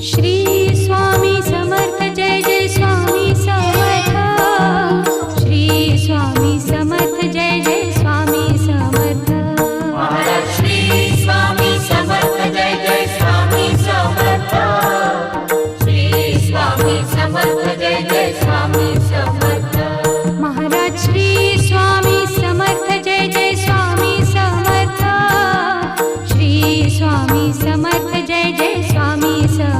Shri Swami Samarth Jai Jai Swami Samarth. Shri Swami Samarth Jai Jai Swami Samarth. Maharaj Shri Swami Samarth Jai Jai Swami Samarth. Shri Swami Samarth Jai Jai Swami Samarth. Maharaj Shri Swami Samarth Jai Jai Swami Samarth. Shri Swami Samarth Jai Jai Swami Samarth.